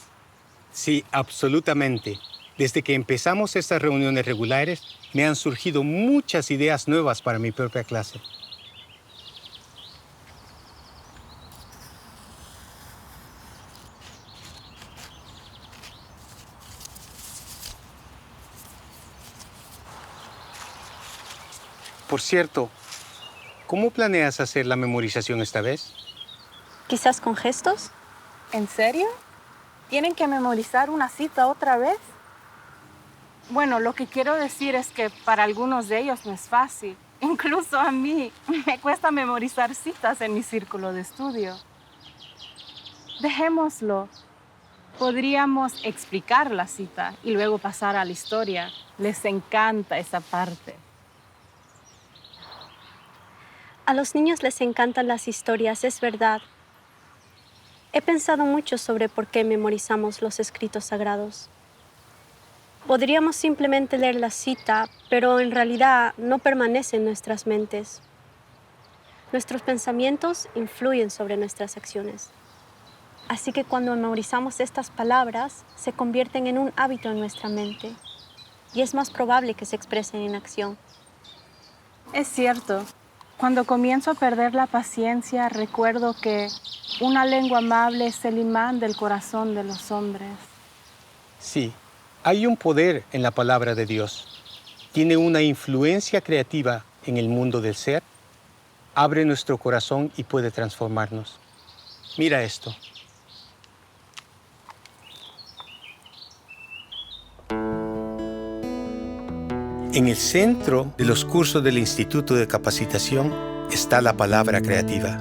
Sí, absolutamente. Desde que empezamos estas reuniones regulares, me han surgido muchas ideas nuevas para mi propia clase. Por cierto, ¿cómo planeas hacer la memorización esta vez? ¿Quizás con gestos? ¿En serio? ¿Tienen que memorizar una cita otra vez? Bueno, lo que quiero decir es que para algunos de ellos no es fácil. Incluso a mí me cuesta memorizar citas en mi círculo de estudio. Dejémoslo. Podríamos explicar la cita y luego pasar a la historia. Les encanta esa parte. A los niños les encantan las historias, es verdad. He pensado mucho sobre por qué memorizamos los escritos sagrados. Podríamos simplemente leer la cita, pero en realidad no permanece en nuestras mentes. Nuestros pensamientos influyen sobre nuestras acciones. Así que cuando memorizamos estas palabras, se convierten en un hábito en nuestra mente. Y es más probable que se expresen en acción. Es cierto. Cuando comienzo a perder la paciencia, recuerdo que una lengua amable es el imán del corazón de los hombres. Sí, hay un poder en la palabra de Dios. Tiene una influencia creativa en el mundo del ser. Abre nuestro corazón y puede transformarnos. Mira esto. En el centro de los cursos del Instituto de Capacitación está la palabra creativa.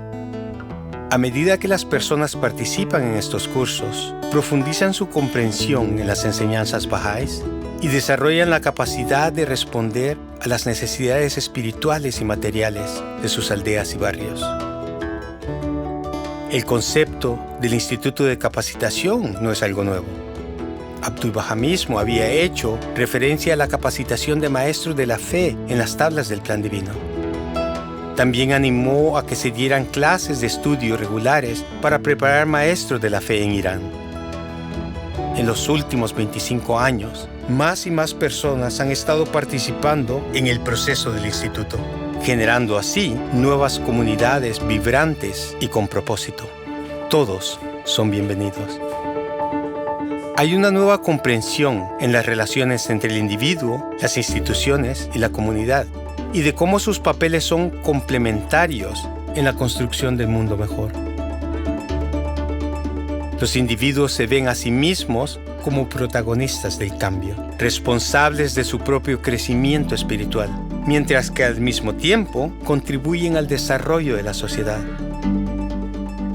A medida que las personas participan en estos cursos, profundizan su comprensión en las enseñanzas bahá'ís y desarrollan la capacidad de responder a las necesidades espirituales y materiales de sus aldeas y barrios. El concepto del Instituto de Capacitación no es algo nuevo. Abdu'l-Bahá mismo había hecho referencia a la capacitación de maestros de la fe en las tablas del plan divino. También animó a que se dieran clases de estudio regulares para preparar maestros de la fe en Irán. En los últimos 25 años, más y más personas han estado participando en el proceso del instituto, generando así nuevas comunidades vibrantes y con propósito. Todos son bienvenidos. Hay una nueva comprensión en las relaciones entre el individuo, las instituciones y la comunidad, y de cómo sus papeles son complementarios en la construcción del mundo mejor. Los individuos se ven a sí mismos como protagonistas del cambio, responsables de su propio crecimiento espiritual, mientras que al mismo tiempo contribuyen al desarrollo de la sociedad.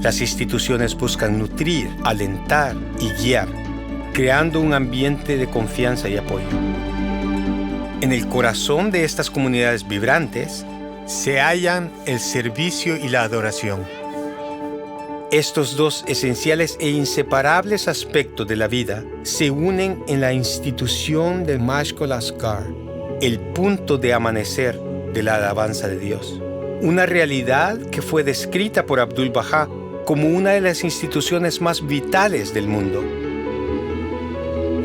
Las instituciones buscan nutrir, alentar y guiar, creando un ambiente de confianza y apoyo. En el corazón de estas comunidades vibrantes se hallan el servicio y la adoración. Estos dos esenciales e inseparables aspectos de la vida se unen en la institución del Mashkol Asgar, el punto de amanecer de la alabanza de Dios. Una realidad que fue descrita por Abdu'l-Bahá como una de las instituciones más vitales del mundo.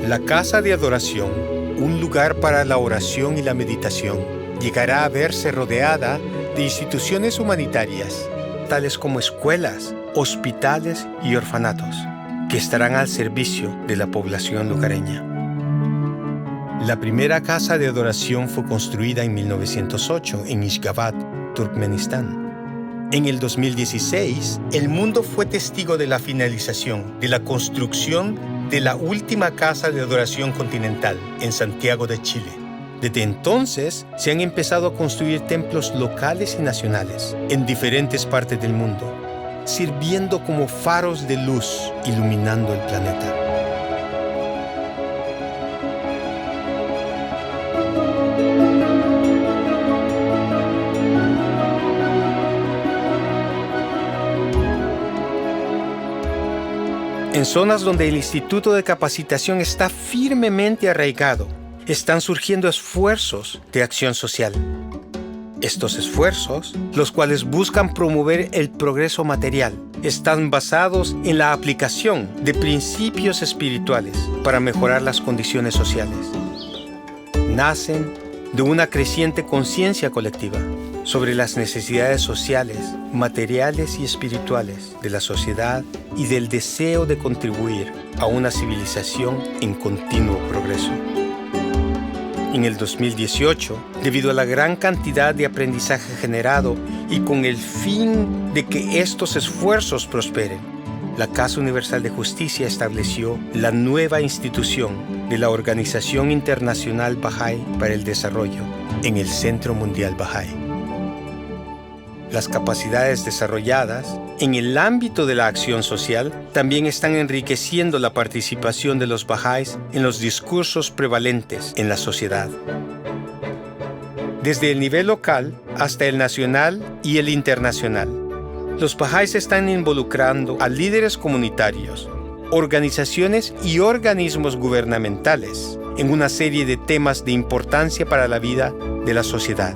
La casa de adoración, un lugar para la oración y la meditación, llegará a verse rodeada de instituciones humanitarias, tales como escuelas, hospitales y orfanatos, que estarán al servicio de la población lugareña. La primera casa de adoración fue construida en 1908 en Ashgabat, Turkmenistán. En el 2016, el mundo fue testigo de la finalización de la construcción de la última casa de adoración continental en Santiago de Chile. Desde entonces, se han empezado a construir templos locales y nacionales en diferentes partes del mundo, sirviendo como faros de luz, iluminando el planeta. En zonas donde el Instituto de Capacitación está firmemente arraigado, están surgiendo esfuerzos de acción social. Estos esfuerzos, los cuales buscan promover el progreso material, están basados en la aplicación de principios espirituales para mejorar las condiciones sociales. Nacen de una creciente conciencia colectiva sobre las necesidades sociales, materiales y espirituales de la sociedad y del deseo de contribuir a una civilización en continuo progreso. En el 2018, debido a la gran cantidad de aprendizaje generado y con el fin de que estos esfuerzos prosperen, la Casa Universal de Justicia estableció la nueva institución de la Organización Internacional Bahá'í para el Desarrollo en el Centro Mundial Bahá'í. Las capacidades desarrolladas en el ámbito de la acción social también están enriqueciendo la participación de los bahá'ís en los discursos prevalentes en la sociedad. Desde el nivel local hasta el nacional y el internacional, los bahá'ís están involucrando a líderes comunitarios, organizaciones y organismos gubernamentales en una serie de temas de importancia para la vida de la sociedad,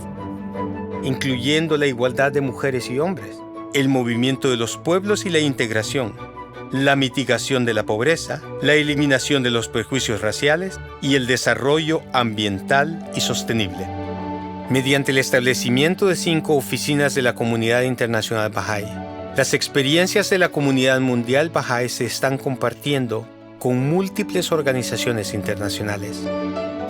incluyendo la igualdad de mujeres y hombres, el movimiento de los pueblos y la integración, la mitigación de la pobreza, la eliminación de los prejuicios raciales y el desarrollo ambiental y sostenible. Mediante el establecimiento de 5 oficinas de la Comunidad Internacional Bahá'í, las experiencias de la Comunidad Mundial Bahá'í se están compartiendo con múltiples organizaciones internacionales.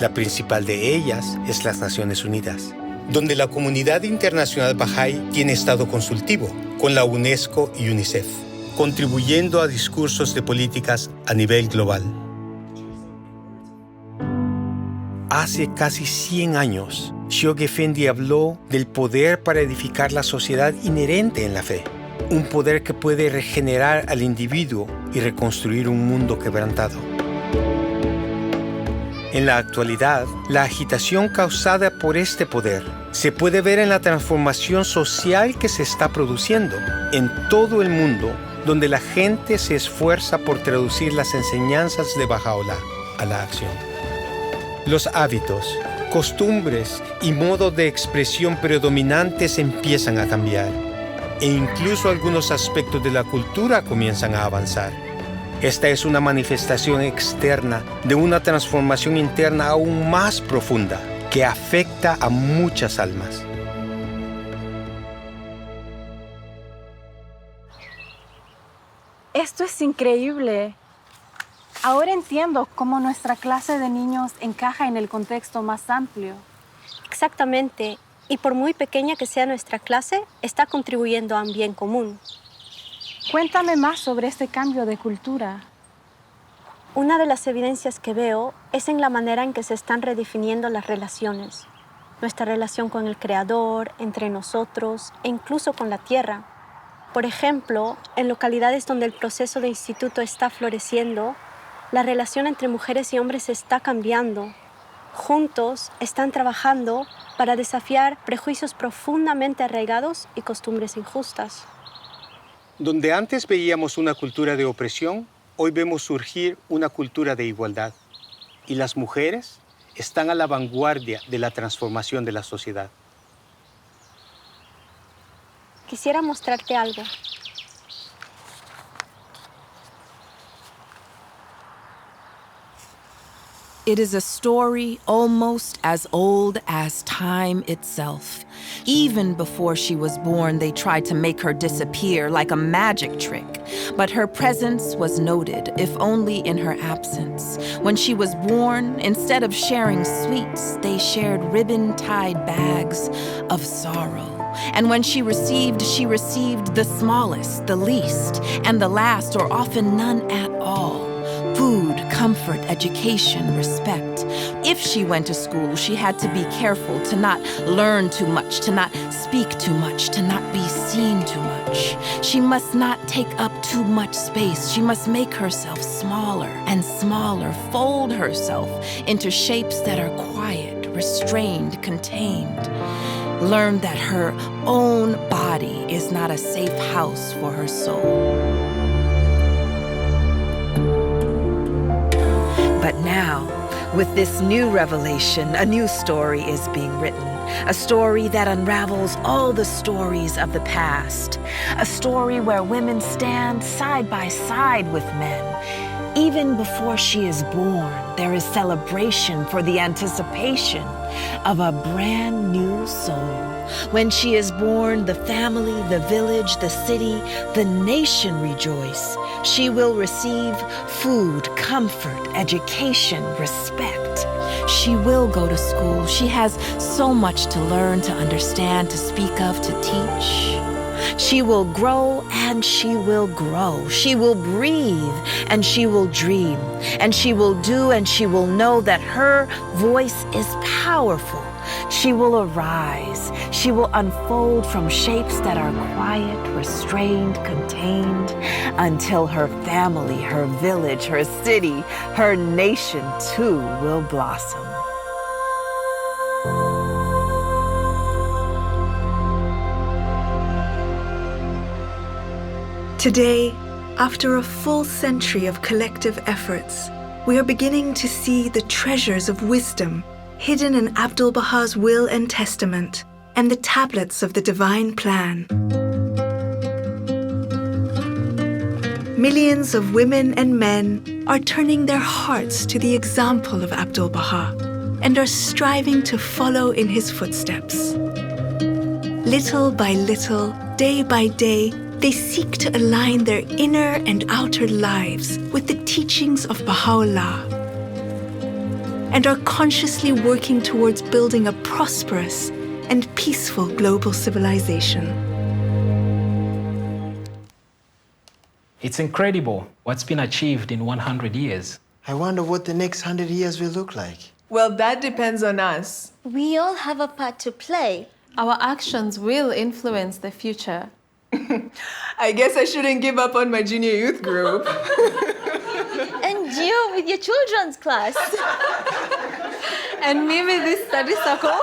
La principal de ellas es las Naciones Unidas, donde la Comunidad Internacional Bahá'í tiene estado consultivo con la UNESCO y UNICEF, contribuyendo a discursos de políticas a nivel global. Hace casi 100 años, Shoghi Effendi habló del poder para edificar la sociedad inherente en la fe, un poder que puede regenerar al individuo y reconstruir un mundo quebrantado. En la actualidad, la agitación causada por este poder se puede ver en la transformación social que se está produciendo en todo el mundo, donde la gente se esfuerza por traducir las enseñanzas de Bahá'u'lláh a la acción. Los hábitos, costumbres y modos de expresión predominantes empiezan a cambiar, e incluso algunos aspectos de la cultura comienzan a avanzar. Esta es una manifestación externa de una transformación interna aún más profunda que afecta a muchas almas. Esto es increíble. Ahora entiendo cómo nuestra clase de niños encaja en el contexto más amplio. Exactamente. Y por muy pequeña que sea nuestra clase, está contribuyendo a un bien común. Cuéntame más sobre este cambio de cultura. Una de las evidencias que veo es en la manera en que se están redefiniendo las relaciones. Nuestra relación con el Creador, entre nosotros e incluso con la tierra. Por ejemplo, en localidades donde el proceso de instituto está floreciendo, la relación entre mujeres y hombres está cambiando. Juntos están trabajando para desafiar prejuicios profundamente arraigados y costumbres injustas. Donde antes veíamos una cultura de opresión, hoy vemos surgir una cultura de igualdad. Y las mujeres están a la vanguardia de la transformación de la sociedad. Quisiera mostrarte algo. It is a story almost as old as time itself. Even before she was born, they tried to make her disappear like a magic trick. But her presence was noted, if only in her absence. When she was born, instead of sharing sweets, they shared ribbon-tied bags of sorrow. And when she received the smallest, the least, and the last, or often none at all. Food, comfort, education, respect. If she went to school, she had to be careful to not learn too much, to not speak too much, to not be seen too much. She must not take up too much space. She must make herself smaller and smaller, fold herself into shapes that are quiet, restrained, contained. Learn that her own body is not a safe house for her soul. But now, with this new revelation, a new story is being written. A story that unravels all the stories of the past. A story where women stand side by side with men. Even before she is born, there is celebration for the anticipation of a brand new soul. When she is born, the family, the village, the city, the nation rejoice. She will receive food, comfort, education, respect. She will go to school. She has so much to learn, to understand, to speak of, to teach. She will grow and she will grow. She will breathe and she will dream. And she will do and she will know that her voice is powerful. She will arise. She will unfold from shapes that are quiet, restrained, contained, until her family, her village, her city, her nation too will blossom. Today, after a full century of collective efforts, we are beginning to see the treasures of wisdom hidden in Abdu'l-Bahā's will and testament and the tablets of the divine plan. Millions of women and men are turning their hearts to the example of Abdu'l-Bahá and are striving to follow in his footsteps. Little by little, day by day, they seek to align their inner and outer lives with the teachings of Baha'u'lláh and are consciously working towards building a prosperous and peaceful global civilization. It's incredible what's been achieved in 100 years. I wonder what the next 100 years will look like. Well, that depends on us. We all have a part to play. Our actions will influence the future. I guess I shouldn't give up on my junior youth group. And you with your children's class. And me with this study circle.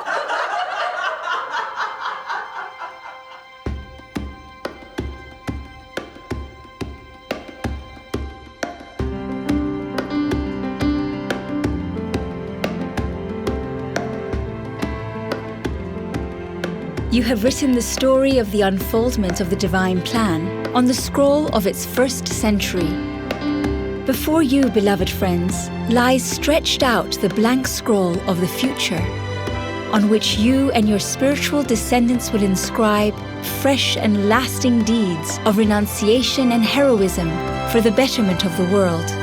You have written the story of the unfoldment of the divine plan on the scroll of its first century. Before you, beloved friends, lies stretched out the blank scroll of the future, on which you and your spiritual descendants will inscribe fresh and lasting deeds of renunciation and heroism for the betterment of the world.